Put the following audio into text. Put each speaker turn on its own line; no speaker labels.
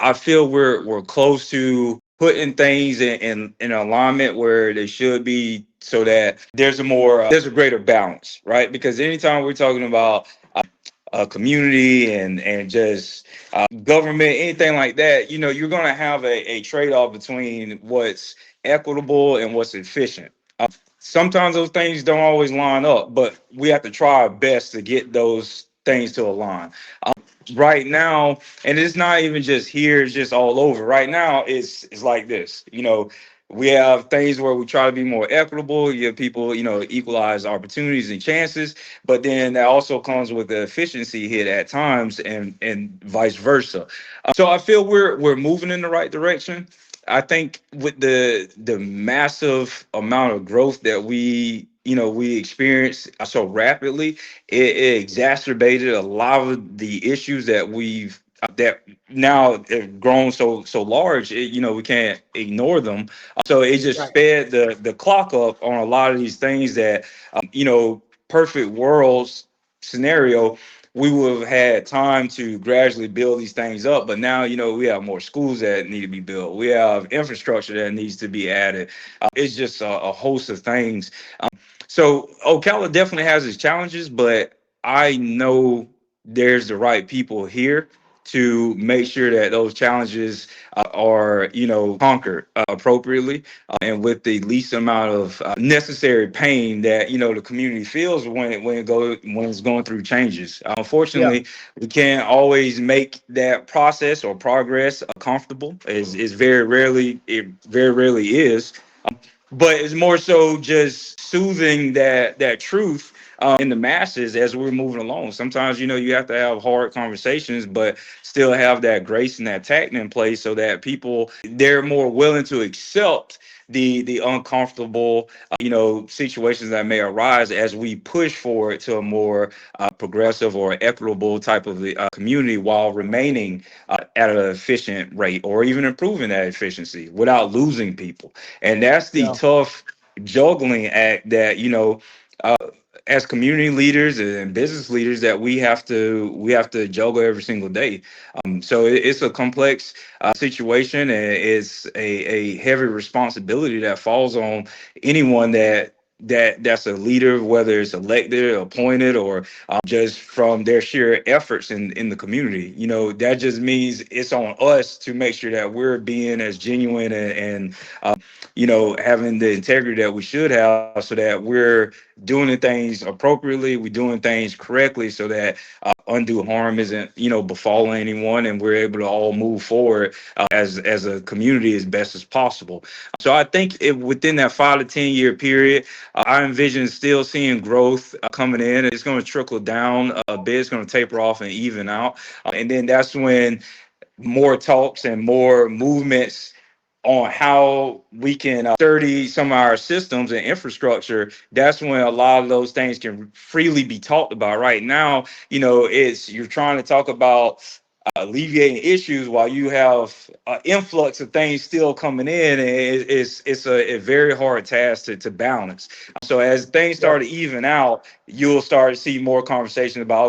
I feel we're close to putting things in alignment where they should be, so that there's a greater balance, right? Because anytime we're talking about a community and just government, anything like that, you're going to have a trade-off between what's equitable and what's efficient. Sometimes those things don't always line up, but we have to try our best to get those things to align. Right now, and it's not even just here, it's just all over. Right now it's like this. We have things where we try to be more equitable, give people, equalize opportunities and chances, but then that also comes with the efficiency hit at times, and vice versa. So I feel we're moving in the right direction. I think with the massive amount of growth that we experienced so rapidly, it exacerbated a lot of the issues that now have grown so large. We can't ignore them. So it just
Right.
sped the clock up on a lot of these things that perfect worlds scenario, we would have had time to gradually build these things up. But now, we have more schools that need to be built. We have infrastructure that needs to be added. It's just a host of things. So Ocala definitely has its challenges, but I know there's the right people here to make sure that those challenges are, conquered appropriately, and with the least amount of necessary pain that the community feels when it's going through changes.
Yeah.
Unfortunately, we can't always make that process or progress comfortable. Is very rarely is, but it's more so just soothing that truth in the masses as we're moving along. Sometimes you have to have hard conversations, but still have that grace and that tact in place, so that people, they're more willing to accept the uncomfortable situations that may arise as we push forward to a more progressive or equitable type of community, while remaining at an efficient rate, or even improving that efficiency without losing people. And that's the
Yeah.
tough juggling act that uh, as community leaders and business leaders, that we have to juggle every single day. So it's a complex situation, and it's a heavy responsibility that falls on anyone that's a leader, whether it's elected, appointed, or just from their sheer efforts in the community. That just means it's on us to make sure that we're being as genuine and having the integrity that we should have, so that we're doing the things appropriately, we're doing things correctly, so that undue harm isn't befalling anyone, and we're able to all move forward as a community as best as possible. So I think within that 5 to 10 year period, I envision still seeing growth coming in. It's going to trickle down a bit. It's going to taper off and even out, and then that's when more talks and more movements on how we can sturdy some of our systems and infrastructure. That's when a lot of those things can freely be talked about. Right now, it's you're trying to talk about alleviating issues while you have an influx of things still coming in, and it's a very hard task to balance. So as things
Yeah.
start to even out, you'll start to see more conversation about, okay,